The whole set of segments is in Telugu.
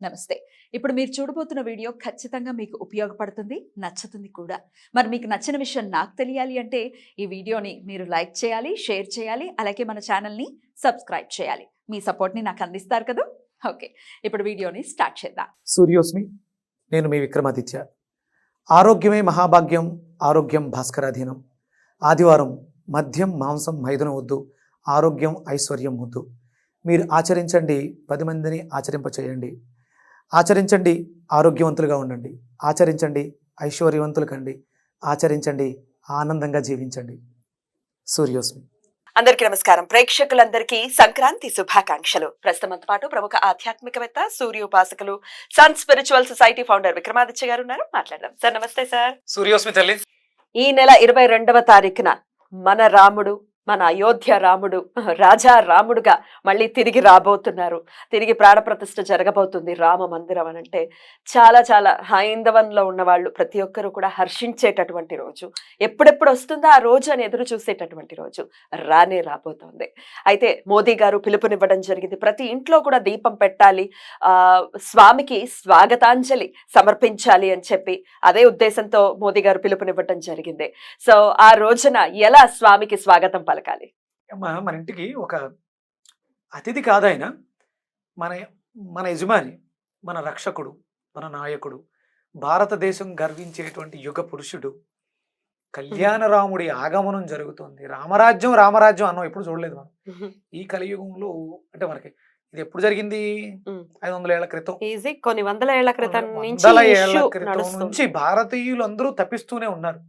నమస్తే. ఇప్పుడు మీరు చూడబోతున్న వీడియో ఖచ్చితంగా మీకు ఉపయోగపడుతుంది, నచ్చుతుంది కూడా. మరి మీకు నచ్చిన విషయం నాకు తెలియాలి అంటే ఈ వీడియోని మీరు లైక్ చేయాలి, షేర్ చేయాలి, అలాగే మన ఛానల్‌ని సబ్స్క్రైబ్ చేయాలి. మీ సపోర్ట్‌ని నాకు అందిస్తారు కదూ! ఓకే. ఇప్పుడు వీడియోని స్టార్ట్ చేద్దాం. సూర్యోస్మి, నేను మీ విక్రమాదిత్య. ఆరోగ్యమే మహాభాగ్యం, ఆరోగ్యం భాస్కరాధీనం. ఆదివారం మద్యం మాంసం మైదనం వద్దు, ఆరోగ్యం ఐశ్వర్యం వద్దు. మీరు ఆచరించండి, 10 మందిని ఆచరింపచేయండి. ఆచరించండి, ఆరోగ్యవంతులుగా ఉండండి. ఆచరించండి, ఐశ్వర్యవంతులు కండి. ఆచరించండి, ఆనందంగా జీవించండి. సూర్యోస్మి. అందరికీ నమస్కారం. ప్రేక్షకులందరికీ సంక్రాంతి శుభాకాంక్షలు. ప్రస్తుతంతో పాటు ప్రముఖ ఆధ్యాత్మికవేత్త, సూర్యోపాసకులు, sun spiritual society founder Vikramaditya garu ఉన్నారు. మాట్లాడదాం. సార్ నమస్తే సార్. సూర్యోస్మి తల్లి. ఈ నెల 22వ తారీఖున మన రాముడు, మన అయోధ్య రాముడు, రాజా రాముడుగా మళ్ళీ తిరిగి రాబోతున్నారు. తిరిగి ప్రాణప్రతిష్ఠ జరగబోతుంది రామ మందిరం అని అంటే చాలా చాలా హైందవంలో ఉన్న వాళ్ళు ప్రతి ఒక్కరూ కూడా హర్షించేటటువంటి రోజు. ఎప్పుడెప్పుడు వస్తుందో ఆ రోజు అని ఎదురు చూసేటటువంటి రోజు రానే రాబోతోంది. అయితే మోదీ గారు పిలుపునివ్వడం జరిగింది. ప్రతి ఇంట్లో కూడా దీపం పెట్టాలి, స్వామికి స్వాగతాంజలి సమర్పించాలి అని చెప్పి అదే ఉద్దేశంతో మోదీ గారు పిలుపునివ్వడం జరిగింది. సో ఆ రోజున ఎలా స్వామికి స్వాగతం పలకాలి? మన ఇంటికి ఒక అతిథి కాదాయన, మన మన యజమాని, మన రక్షకుడు, మన నాయకుడు, భారతదేశం గర్వించేటువంటి యుగ పురుషుడు. కళ్యాణరాముడి ఆగమనం జరుగుతుంది. రామరాజ్యం రామరాజ్యం అన్నం ఎప్పుడు చూడలేదు మనం. ఈ కలియుగంలో అంటే మనకి ఇది ఎప్పుడు జరిగింది? 500 ఏళ్ల క్రితం. కొన్ని వందల ఏళ్ల క్రితం నుంచి భారతీయులు అందరూ తప్పిస్తూనే ఉన్నారు.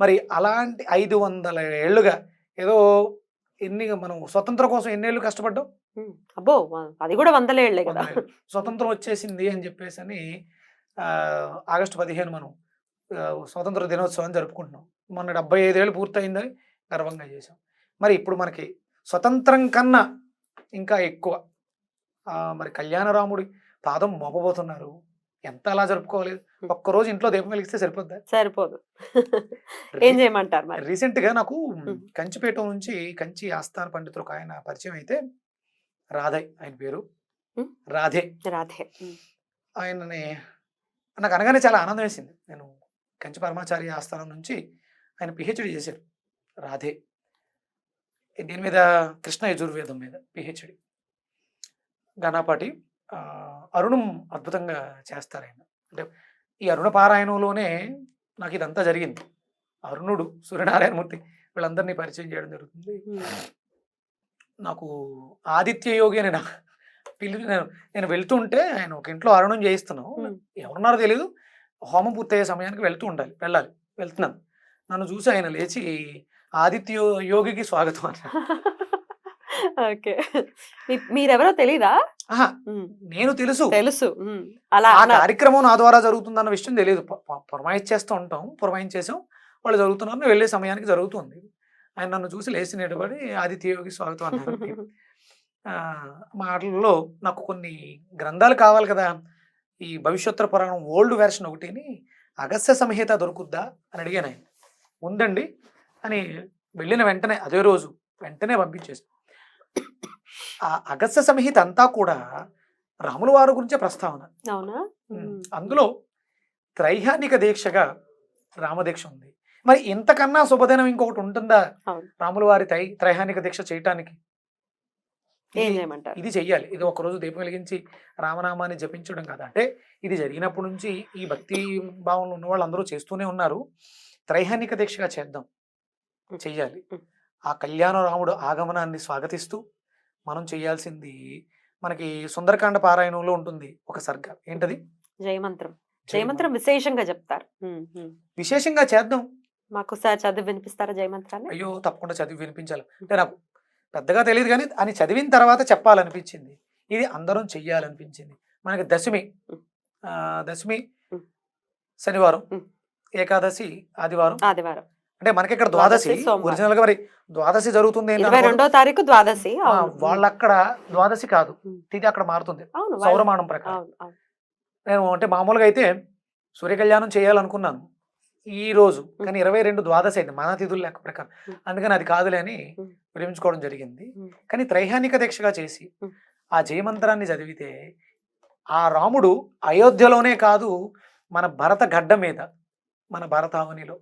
మరి అలాంటి 500 ఏళ్లుగా ఏదో మనం స్వతంత్రం కోసం ఎన్నేళ్ళు కష్టపడ్డాం? అబ్బో, అది కూడా 100 ఏళ్లే కదా. స్వతంత్రం వచ్చేసింది అని చెప్పేసి అని ఆగస్టు 15 మనం స్వతంత్ర దినోత్సవాన్ని జరుపుకుంటున్నాం. మొన్న 75 ఏళ్ళు పూర్తయిందని గర్వంగా చేసాం. మరి ఇప్పుడు మనకి స్వతంత్రం కన్నా ఇంకా ఎక్కువ మరి కళ్యాణరాముడి పాదం మోపబోతున్నారు. ఎంత అలా జరుపుకోవాలి? ఒక్కరోజు ఇంట్లో దీపం వెలిగిస్తే సరిపోద్దా? సరిపోదు. ఏం చేయమంటారు మరి? రీసెంట్ గా నాకు కంచిపేట నుంచి కంచి ఆస్థాన పండితులు ఆయన పరిచయం అయితే, రాధయ్ ఆయన పేరు, రాధే. ఆయనని నాకు అనగానే చాలా ఆనందం వేసింది. నేను కంచి పరమాచార్య ఆస్థానం నుంచి ఆయన పిహెచ్డి చేశారు. రాధే దీని మీద కృష్ణ యజుర్వేదం మీద పిహెచ్డి. ఘనాపాటి అరుణం అద్భుతంగా చేస్తారు ఆయన. అంటే ఈ అరుణ పారాయణంలోనే నాకు ఇదంతా జరిగింది. అరుణుడు, సూర్యనారాయణమూర్తి వీళ్ళందరినీ పరిచయం చేయడం జరుగుతుంది. నాకు ఆదిత్య యోగి అని నేను వెళ్తుంటే ఆయన ఒక ఇంట్లో అరుణం చేయిస్తున్నాం. ఎవరున్నారో తెలీదు. హోమం పూర్తయ్యే సమయానికి వెళ్ళాలి. వెళ్తున్నాను. నన్ను చూసి ఆయన లేచి ఆదిత్య యోగికి స్వాగతం అన్నారు. మీరెవరో తెలీదా? నేను తెలుసు. అలా ఆ కార్యక్రమం నా ద్వారా జరుగుతుందన్న విషయం తెలియదు. పురమాయించేస్తూ ఉంటాం, పురమాయించేసాం, వాళ్ళు జరుగుతున్నారు, వెళ్ళే సమయానికి జరుగుతుంది. ఆయన నన్ను చూసి లేచి నిలబడి ఆదిత్య యోగి స్వాగతం అన్నారు. మాటల్లో నాకు కొన్ని గ్రంథాలు కావాలి కదా. ఈ భవిష్యోత్తర పురాణం ఓల్డ్ వెర్షన్ ఒకటిని అగస్త్య సంహిత దొరుకుద్దా అని అడిగాను. ఆయన ఉందండి అని వెళ్ళిన వెంటనే అదే రోజు వెంటనే పంపించేసి, ఆ అగస్త్య సంహిత అంతా కూడా రాముల వారి గురించే ప్రస్తావన. అందులో త్రైహానిక దీక్షగా రామదీక్ష ఉంది. మరి ఇంతకన్నా శుభదినం ఇంకొకటి ఉంటుందా రాముల వారి త్రైహానిక దీక్ష చేయటానికి? ఇది చెయ్యాలి. ఇది ఒకరోజు దీపం వెలిగించి రామనామాన్ని జపించడం కదా. అంటే ఇది జరిగినప్పటి నుంచి ఈ భక్తి భావంలో ఉన్న వాళ్ళు అందరూ చేస్తూనే ఉన్నారు. త్రైహానిక దీక్షగా చేద్దాం, చెయ్యాలి. ఆ కళ్యాణ రాముడు ఆగమనాన్ని స్వాగతిస్తూ మనం చేయాల్సింది, మనకి సుందరకాండ పారాయణంలో ఉంటుంది ఒక సర్గ. ఏంటది? జయమంత్రం విశేషంగా చెప్తారు. విశేషంగా చేద్దాం. మాకు చదివి వినిపిస్తారా జయమంత్రాన్ని? అయ్యో, తప్పకుండా చదివి వినిపించాలి. అంటే నాకు పెద్దగా తెలియదు కానీ అని చదివిన తర్వాత చెప్పాలనిపించింది. ఇది అందరం చెయ్యాలనిపించింది. మనకి దశమి శనివారం, ఏకాదశి ఆదివారం. అంటే మనకి ఇక్కడ ద్వాదశి ఒరిజినల్ గా, మరి ద్వాదశి జరుగుతుంది 22వ తారీఖు ద్వాదశి. వాళ్ళక్కడ ద్వాదశి కాదు, తిథి అక్కడ మారుతుంది సౌరమానం ప్రకారం. నేను అంటే మామూలుగా అయితే సూర్య కళ్యాణం చేయాలనుకున్నాను ఈ రోజు, కానీ 22 ద్వాదశి అయింది మన తిథుల లెక్క ప్రకారం. అందుకని అది కాదులే అని విరమించుకోవడం జరిగింది. కానీ త్రైహానిక దీక్షగా చేసి ఆ జయమంత్రాన్ని చదివితే ఆ రాముడు అయోధ్యలోనే కాదు, మన భరత గడ్డ మీద, మన భరతావనిలో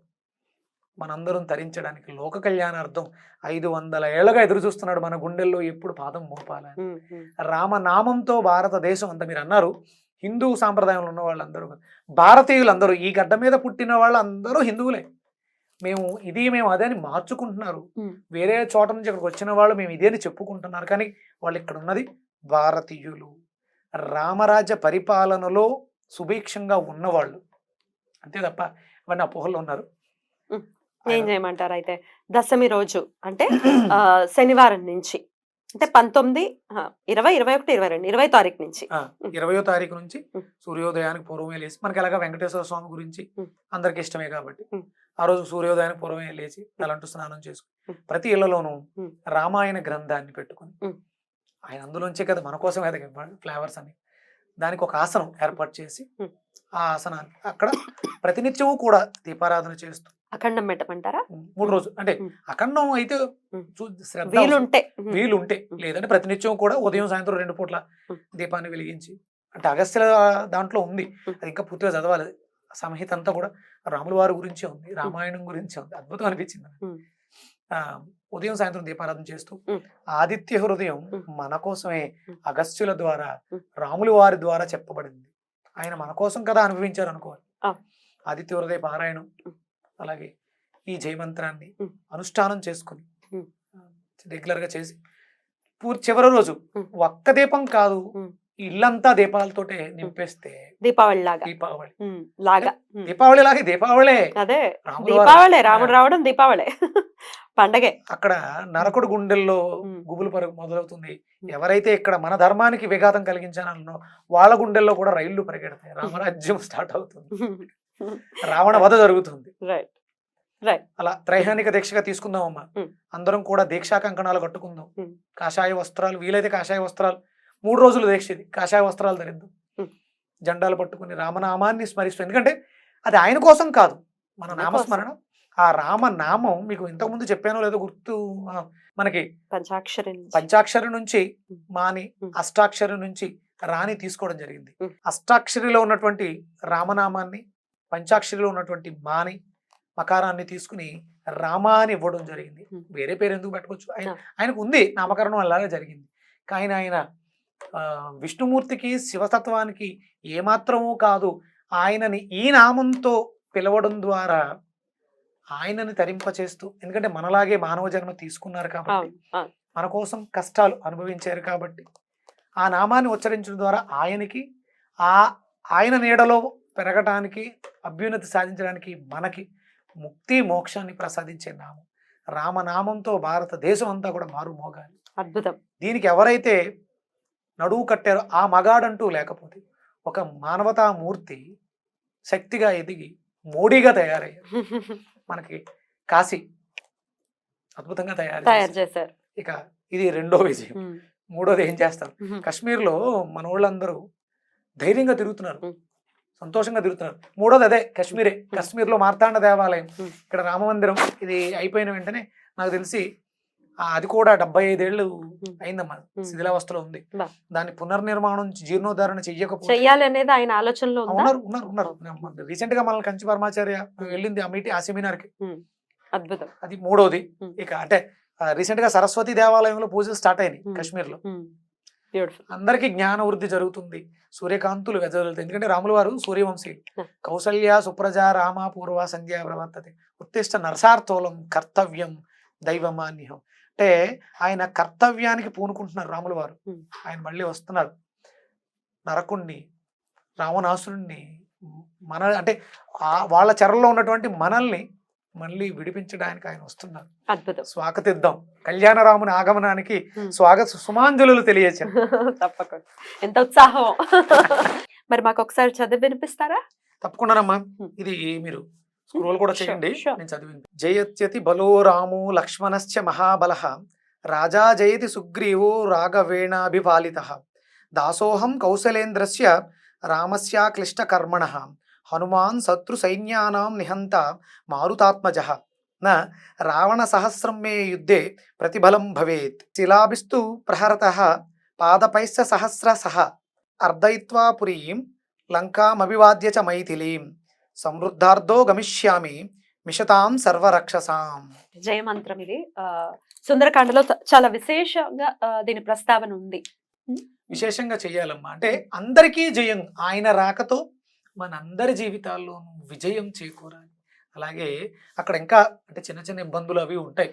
మనందరం తరించడానికి లోక కళ్యాణార్థం 500 ఏళ్ళగా ఎదురు చూస్తున్నాడు మన గుండెల్లో ఎప్పుడు పాదం మోపాలని. రామనామంతో భారతదేశం అంతా, మీరు అన్నారు హిందూ సాంప్రదాయంలో ఉన్న వాళ్ళందరూ, భారతీయులందరూ, ఈ గడ్డ మీద పుట్టిన వాళ్ళందరూ హిందువులే. మేము అదే అని మార్చుకుంటున్నారు. వేరే చోట నుంచి ఇక్కడికి వచ్చిన వాళ్ళు మేము ఇదే అని చెప్పుకుంటున్నారు. కానీ వాళ్ళు ఇక్కడ ఉన్నది భారతీయులు, రామరాజ్య పరిపాలనలో సుభిక్షంగా ఉన్నవాళ్ళు, అంతే తప్ప అవన్నీ అపోహల్లో ఉన్నారు. ఏం చేయమంటారు అయితే? దశమి రోజు అంటే శనివారం నుంచి, అంటే 19, 20, 21, 22, 20వ తారీఖు నుంచి, 20వ తారీఖు నుంచి సూర్యోదయానికి పూర్వమే లేచి, మనకి ఎలాగా వెంకటేశ్వర స్వామి గురించి అందరికి ఇష్టమే కాబట్టి ఆ రోజు సూర్యోదయానికి పూర్వమే లేచి తలంటు స్నానం చేసుకుని ప్రతి ఇళ్లలోనూ రామాయణ గ్రంథాన్ని పెట్టుకుని, ఆయన అందులోంచే కదా మన కోసం ఎదగండి ఫ్లేవర్స్ అని, దానికి ఒక ఆసనం ఏర్పాటు చేసి ఆ ఆసనాన్ని అక్కడ ప్రతినిత్యము కూడా దీపారాధన చేస్తూ అఖండం పెట్టమంటారా? 3 రోజులు, అంటే అఖండం అయితే వీలుంటే, లేదంటే ప్రతినిత్యం కూడా ఉదయం సాయంత్రం 2 పూట్ల దీపాన్ని వెలిగించి, అంటే అగస్త్య దాంట్లో ఉంది, అది ఇంకా పూర్తిగా చదవాలి. సంహిత అంతా కూడా రాముల వారి గురించే ఉంది, రామాయణం గురించే ఉంది. అద్భుతం అనిపించింది. ఉదయం సాయంత్రం దీపారాధన చేస్తూ, ఆదిత్య హృదయం మన కోసమే అగస్త్యుల ద్వారా, రాముల వారి ద్వారా చెప్పబడింది. ఆయన మన కోసం కదా అనుభవించారు అనుకోవాలి. ఆదిత్య హృదయ పారాయణం, అలాగే ఈ జయమంత్రాన్ని అనుష్ఠానం చేసుకుని రెగ్యులర్ గా చేసి చివరి రోజు ఒక్క దీపం కాదు, ఇల్లంతా దీపాలతోటే నింపేస్తే దీపావళి దీపావళే అదే దీపావళే, రాముడు రావడం దీపావళే పండగే. అక్కడ నరకుడు గుండెల్లో గుబులు పరుగు మొదలవుతుంది. ఎవరైతే ఇక్కడ మన ధర్మానికి విఘాతం కలిగించానో వాళ్ళ గుండెల్లో కూడా రైళ్లు పరిగెడతాయి, రామరాజ్యం స్టార్ట్ అవుతుంది, రావణ వధ జరుగుతుంది. అలా త్రైహానిక దీక్షగా తీసుకుందామమ్మా. అందరం కూడా దీక్షా కంకణాలు కట్టుకుందాం, కాషాయ వస్త్రాలు, వీలైతే కాషాయ వస్త్రాలు, 3 రోజులు దీక్ష ఇది, కాషాయ వస్త్రాలు ధరిద్దాం, జెండాలు పట్టుకుని రామనామాన్ని స్మరిస్తూ. ఎందుకంటే అది ఆయన కోసం కాదు, మన నామస్మరణం. ఆ రామనామం మీకు ఇంతకుముందు చెప్పానో లేదో గుర్తు, మనకి పంచాక్షరి నుంచి మాని, అష్టాక్షరి నుంచి రాని తీసుకోవడం జరిగింది. అష్టాక్షరిలో ఉన్నటువంటి రామనామాన్ని, పంచాక్షరిలో ఉన్నటువంటి మాని మకారాన్ని తీసుకుని రామాని ఇవ్వడం జరిగింది. వేరే పేరు ఎందుకు పెట్టుకోవచ్చు, ఆయనకు ఉంది, నామకరణం అలాగే జరిగింది. కానీ ఆయన విష్ణుమూర్తికి శివతత్వానికి ఏమాత్రమూ కాదు, ఆయనని ఈ నామంతో పిలవడం ద్వారా ఆయనని తరింపచేస్తూ, ఎందుకంటే మనలాగే మానవ జన్మ తీసుకున్నారు కాబట్టి, మన కోసం కష్టాలు అనుభవించారు కాబట్టి, ఆ నామాన్ని ఉచ్చరించడం ద్వారా ఆయనకి ఆయన నీడలో పెరగటానికి, అభ్యున్నతి సాధించడానికి, మనకి ముక్తి మోక్షాన్ని ప్రసాదించే నామం రామనామంతో భారతదేశం అంతా కూడా మారు మోగాలి. అద్భుతం. దీనికి ఎవరైతే నడువు కట్టారో ఆ మగాడంటూ లేకపోతే, ఒక మానవతా మూర్తి శక్తిగా ఎదిగి మోడీగా తయారయ్యారు. మనకి కాశీ అద్భుతంగా తయారు చేశారు. ఇక ఇది 2వ విజయం. 3వది ఏం చేస్తారు, కాశ్మీర్లో మన వాళ్ళందరూ ధైర్యంగా తిరుగుతున్నారు, సంతోషంగా తిరుగుతున్నారు. 3వది అదే కాశ్మీర్లో మార్తాండ దేవాలయం, ఇక్కడ రామ మందిరం. ఇది అయిపోయిన వెంటనే నాకు తెలిసి అది కూడా 75 ఏళ్ళు అయిందమ్మా, శిథిలావస్థలో ఉంది. దాన్ని పునర్నిర్మాణం, జీర్ణోద్ధరణ చెయ్యాలి అనేది ఆయన ఆలోచనలో ఉన్నారు. రీసెంట్ గా మనల్ని కంచి పరమాచార్య వెళ్ళింది ఆ సెమినార్ కి. అద్భుతం. అది 3వది. ఇక అంటే రీసెంట్ గా సరస్వతి దేవాలయంలో పూజలు స్టార్ట్ అయినాయి కాశ్మీర్ లో. అందరికి జ్ఞాన వృద్ధి జరుగుతుంది, సూర్యకాంతులు వెదజల్లుతాయి. ఎందుకంటే రాముల వారు సూర్యవంశీ. కౌసల్య సుప్రజ రామ పూర్వ సంధ్యా ప్రవర్తతే ఉత్తిష్ట నరసార్థోలం కర్తవ్యం దైవమాన్యం. అంటే ఆయన కర్తవ్యానికి పూనుకుంటున్నారు రాముల వారు. ఆయన మళ్ళీ వస్తున్నారు, నరకుణ్ణి, రావణాసురుణ్ణి, అంటే వాళ్ళ చెరలో ఉన్నటువంటి మనల్ని మళ్ళీ విడిపించడానికి ఆయన వస్తున్నారు. అద్భుతం. స్వాగతిద్దాం, కళ్యాణరాముని ఆగమనానికి స్వాగత సుమాంజలు తెలియచేద్దాం. తప్పకుండా. ఎంత ఉత్సాహం. మరి మాకు ఒకసారి చదివి వినిపిస్తారా? తప్పకుండానమ్మా. ఇది మీరు స్క్రోల్ కూడా చేయండి, నేను చదివి. జయత్యతి బలో రాము లక్ష్మణశ్చ మహాబలః రాజా జయతి సుగ్రీవో రాఘవేణాభిపాలితః దాసోహం కౌసలేంద్రస్య రామస్య క్లిష్టకర్మణః హనుమాన్ శత్రు సైన్యానాం నిహంత మారుతాత్మజః న రావణ సహస్రం మే యుద్ధే ప్రతిబలం భవేత్ శిలాభిస్తు ప్రహరతః పాదపైశ్చ సహస్రశః అర్ధయిత్వా పురీం లంకామభివాద్య చ మైథిలీం సమృద్ధార్థో గమిష్యామి మిషతాం సర్వరక్షసాం. జయమంత్రం ఇది సుందరకాండలో చాలా విశేషంగా దీని ప్రస్తావన ఉంది. విశేషంగా చెయ్యాలమ్మా. అంటే అందరికీ జయం, ఆయన రాకతో మనందరి జీవితాల్లోనూ విజయం చేకూరాలి. అలాగే అక్కడ ఇంకా అంటే చిన్న చిన్న ఇబ్బందులు అవి ఉంటాయి.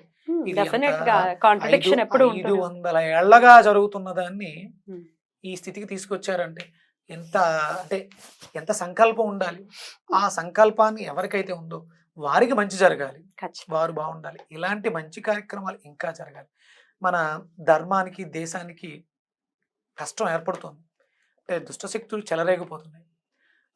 ఇది డెఫినెట్ ఎంత గా కాంట్రడిక్షన్ ఎప్పుడు 500 ఏళ్లగా జరుగుతున్న దాన్ని Hmm. ఈ స్థితికి తీసుకొచ్చారంటే ఎంత అంటే ఎంత సంకల్పం ఉండాలి. ఆ సంకల్పాన్ని ఎవరికైతే ఉందో వారికి మంచి జరగాలి, వారు బాగుండాలి. ఇలాంటి మంచి కార్యక్రమాలు ఇంకా జరగాలి. మన ధర్మానికి దేశానికి కష్టం ఏర్పడుతుంది అంటే దుష్టశక్తులు చెలరేగిపోతున్నాయి.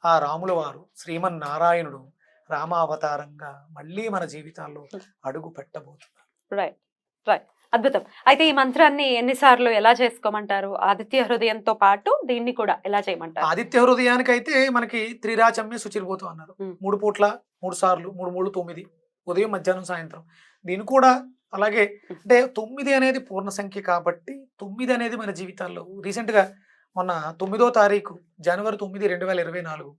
ఆ రాముల వారు శ్రీమన్నారాయణుడు రామావతారంగా మళ్ళీ మన జీవితాల్లో అడుగు పెట్టబోతున్నారు. రైట్ రైట్ అద్భుతం. అయితే ఈ మంత్రాన్ని ఎన్నిసార్లు ఎలా చేసుకోమంటారు? ఆదిత్య హృదయంతో పాటు దీన్ని కూడా ఎలా చేయమంటారు? ఆదిత్య హృదయానికైతే మనకి త్రిరాచమ్య శుచిర్భూతం అన్నారు. 3 పూట్ల 3 సార్లు 3 3 9 ఉదయం మధ్యాహ్నం సాయంత్రం. దీని కూడా అలాగే అంటే 9 అనేది పూర్ణ సంఖ్య కాబట్టి 9 అనేది మన జీవితాల్లో రీసెంట్ గా మొన్న 9వ తారీఖు జనవరి 9, 2024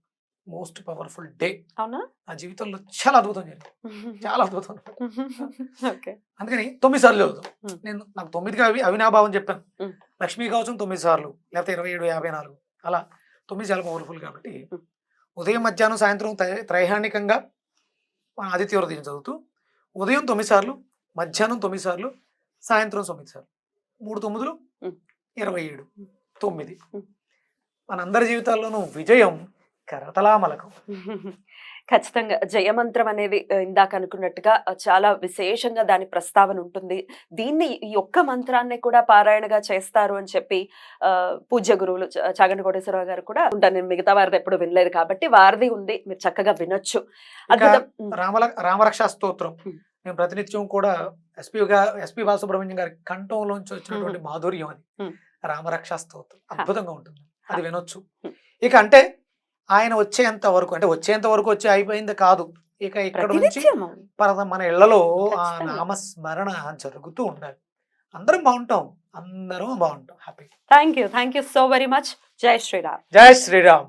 మోస్ట్ పవర్ఫుల్ డే. అవునా? నా జీవితంలో చాలా అద్భుతం జరిగింది, చాలా అద్భుతం. ఓకే. అందుకని 9 సార్లు చదువుతాం. నేను నాకు 9కి అవినాభావం చెప్పాను. Hmm. లక్ష్మీ కవచం 9 సార్లు, లేకపోతే 27, 54 అలా 9 చాలా పవర్ఫుల్ కాబట్టి ఉదయం మధ్యాహ్నం సాయంత్రం త్రైహాణికంగా మన ఆదిత్య హృదయం చదువుతూ ఉదయం 9 సార్లు, మధ్యాహ్నం 9 సార్లు, సాయంత్రం 9 సార్లు, 3 9లు 27 9. మనందరి జీవితాల్లోనూ విజయం కరతలామలకం. ఖచ్చితంగా జయమంత్రం అనేది ఇందాక అనుకున్నట్టుగా చాలా విశేషంగా దాని ప్రస్తావన ఉంటుంది. దీన్ని ఈ ఒక్క మంత్రాన్ని కూడా పారాయణగా చేస్తారు అని చెప్పి పూజ్య గురువులు చాగంటి కోటేశ్వరరావు గారు కూడా ఉంటారు. నేను మిగతా వారిది ఎప్పుడు వినలేదు కాబట్టి వారిది ఉంది, మీరు చక్కగా వినొచ్చు. అద్భుతం. రామరక్షా స్తోత్రం నేను ప్రతినిత్యం కూడా ఎస్పి బాలసుబ్రహ్మణ్యం గారి కంఠంలోంచి వచ్చినటువంటి మాధుర్యం అది. రామరక్షా స్తోత్రం అద్భుతంగా ఉంటుంది, అది వినొచ్చు. ఇక అంటే ఆయన వచ్చేంత వరకు వచ్చి అయిపోయింది కాదు. ఇక ఇక్కడ నుంచి మన ఇళ్లలో ఆ నామస్మరణ జరుగుతూ ఉండాలి. అందరం బాగుంటాం, happy. Thank you so very much. జై శ్రీరామ్. జై శ్రీరామ్.